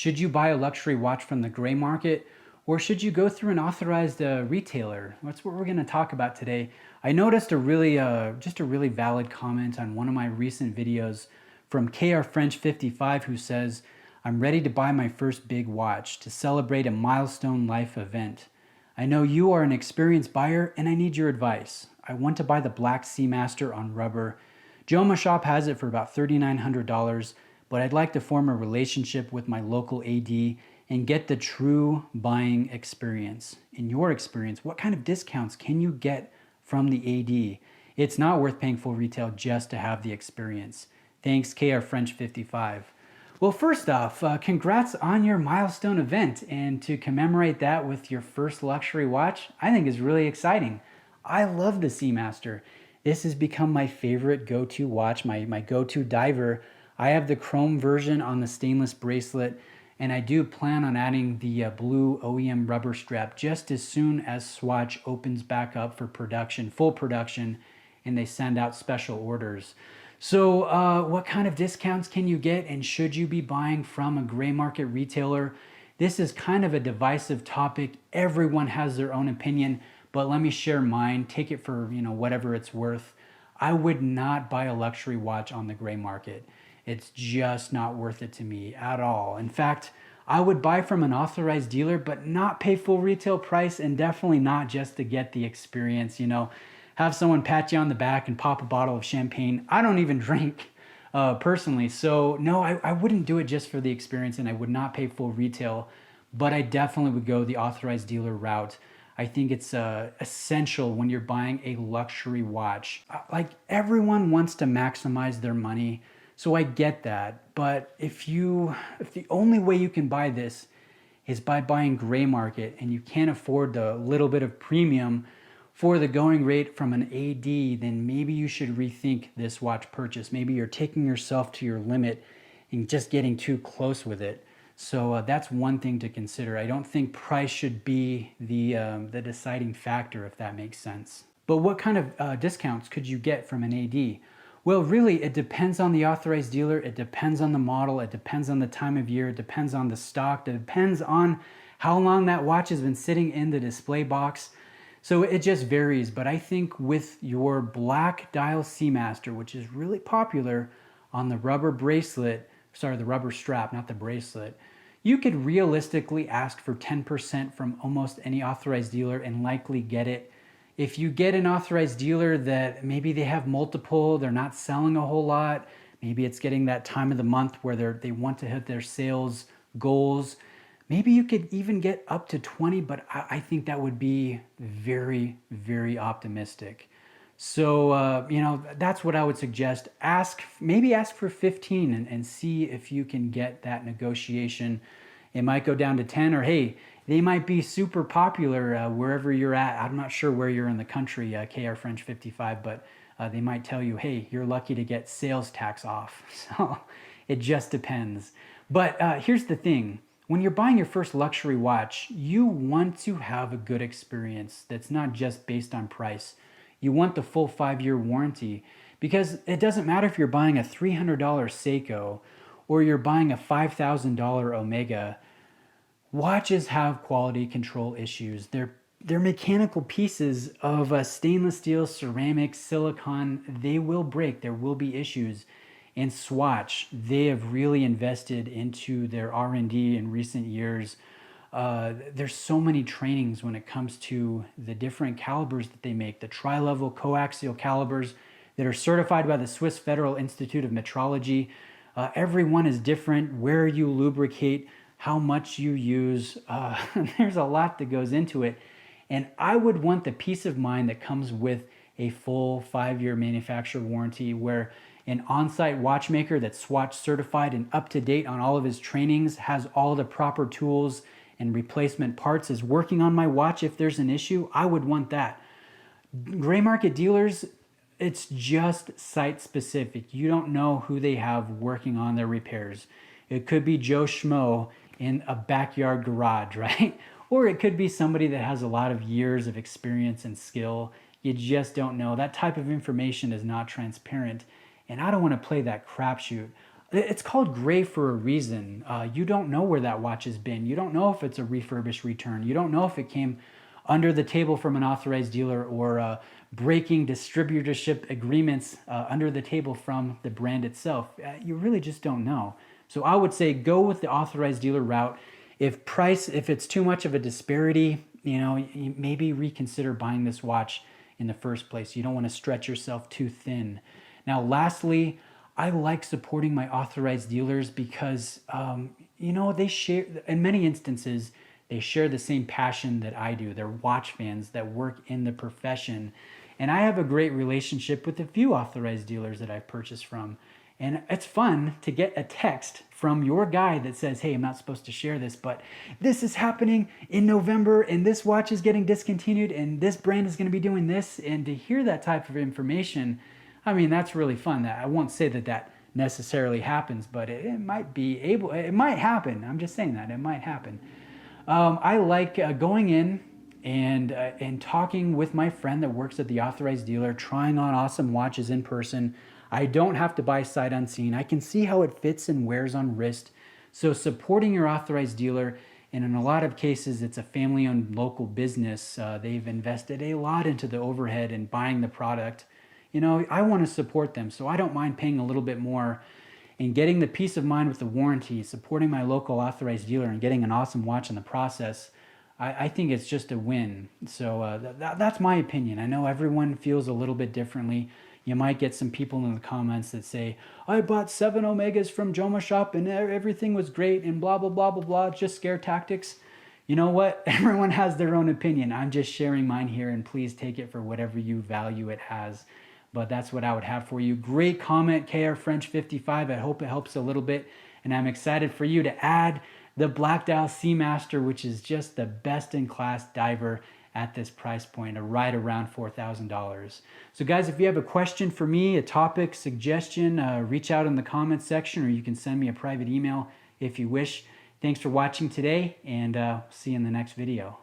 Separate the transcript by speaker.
Speaker 1: Should you buy a luxury watch from the gray market, or should you go through an authorized retailer? That's what we're going to talk about today. I noticed just a really valid comment on one of my recent videos from KR French 55 who says, "I'm ready to buy my first big watch to celebrate a milestone life event. I know you are an experienced buyer and I need your advice. I want to buy the Black Seamaster on rubber. Joe in my shop has it for about $3,900, but I'd like to form a relationship with my local AD and get the true buying experience. In your experience, what kind of discounts can you get from the AD? It's not worth paying full retail just to have the experience. Thanks, KR French 55. Well, first off, congrats on your milestone event, and to commemorate that with your first luxury watch, I think is really exciting. I love the Seamaster. This has become my favorite go-to watch, my go-to diver. I have the chrome version on the stainless bracelet, and I do plan on adding the blue OEM rubber strap just as soon as Swatch opens back up for production, full production, and they send out special orders. So what kind of discounts can you get, and should you be buying from a gray market retailer? This is kind of a divisive topic. Everyone has their own opinion, but let me share mine. Take it for, whatever it's worth. I would not buy a luxury watch on the gray market. It's just not worth it to me at all. In fact, I would buy from an authorized dealer, but not pay full retail price, and definitely not just to get the experience, have someone pat you on the back and pop a bottle of champagne. I don't even drink personally. So no, I wouldn't do it just for the experience, and I would not pay full retail, but I definitely would go the authorized dealer route. I think it's essential when you're buying a luxury watch. Like, everyone wants to maximize their money, so I get that. But if the only way you can buy this is by buying gray market, and you can't afford the little bit of premium for the going rate from an AD, then maybe you should rethink this watch purchase. Maybe you're taking yourself to your limit and just getting too close with it. So that's one thing to consider. I don't think price should be the deciding factor, if that makes sense. But what kind of discounts could you get from an AD? Well, really, it depends on the authorized dealer. It depends on the model. It depends on the time of year. It depends on the stock. It depends on how long that watch has been sitting in the display box. So it just varies, but I think with your black dial Seamaster, which is really popular on the rubber bracelet, the rubber strap, not the bracelet, you could realistically ask for 10% from almost any authorized dealer and likely get it. If you get an authorized dealer that maybe they have multiple, they're not selling a whole lot, maybe it's getting that time of the month where they want to hit their sales goals, maybe you could even get up to 20, but I think that would be very, very optimistic. So, that's what I would suggest. Maybe ask for 15 and see if you can get that negotiation. It might go down to 10, or hey, they might be super popular wherever you're at. I'm not sure where you're in the country, KR French 55, but they might tell you, hey, you're lucky to get sales tax off. So it just depends. But here's the thing. When you're buying your first luxury watch, you want to have a good experience that's not just based on price. You want the full 5-year warranty, because it doesn't matter if you're buying a $300 Seiko or you're buying a $5,000 Omega. Watches have quality control issues. They're mechanical pieces of stainless steel, ceramic, silicon. They will break. There will be issues. And Swatch, they have really invested into their R&D in recent years. There's so many trainings when it comes to the different calibers that they make, the tri-level coaxial calibers that are certified by the Swiss Federal Institute of Metrology. Every one is different, where you lubricate, how much you use. There's a lot that goes into it. And I would want the peace of mind that comes with a full 5-year manufacturer warranty, where an on-site watchmaker that's Swatch certified and up to date on all of his trainings, has all the proper tools and replacement parts, is working on my watch if there's an issue. I would want that. Gray market dealers, it's just site specific. You don't know who they have working on their repairs. It could be Joe Schmo in a backyard garage, right? Or it could be somebody that has a lot of years of experience and skill. You just don't know. That type of information is not transparent. And I don't want to play that crapshoot. It's called gray for a reason. You don't know where that watch has been. You don't know if it's a refurbished return. You don't know if it came under the table from an authorized dealer or breaking distributorship agreements under the table from the brand itself. You really just don't know. So I would say go with the authorized dealer route. If it's too much of a disparity, maybe reconsider buying this watch in the first place. You don't want to stretch yourself too thin. Now, lastly, I like supporting my authorized dealers because, they share, in many instances, they share the same passion that I do. They're watch fans that work in the profession. And I have a great relationship with a few authorized dealers that I've purchased from. And it's fun to get a text from your guy that says, hey, I'm not supposed to share this, but this is happening in November and this watch is getting discontinued and this brand is going to be doing this. And to hear that type of information, I mean, that's really fun. I won't say that necessarily happens, but it might happen. I'm just saying that it might happen. I like going in and talking with my friend that works at the authorized dealer, trying on awesome watches in person. I don't have to buy sight unseen. I can see how it fits and wears on wrist. So supporting your authorized dealer, and in a lot of cases, it's a family-owned local business. They've invested a lot into the overhead and buying the product. I want to support them, so I don't mind paying a little bit more and getting the peace of mind with the warranty, supporting my local authorized dealer and getting an awesome watch in the process. I think it's just a win. So that's my opinion. I know everyone feels a little bit differently. You might get some people in the comments that say, I bought 7 Omegas from Joma Shop and everything was great and blah, blah, blah, blah, blah, just scare tactics. You know what? Everyone has their own opinion. I'm just sharing mine here, and please take it for whatever you value it as. But that's what I would have for you. Great comment, KR French 55. I hope it helps a little bit. And I'm excited for you to add the Black Dial Seamaster, which is just the best in class diver at this price point, right around $4,000. So guys, if you have a question for me, a topic, suggestion, reach out in the comments section, or you can send me a private email if you wish. Thanks for watching today, and see you in the next video.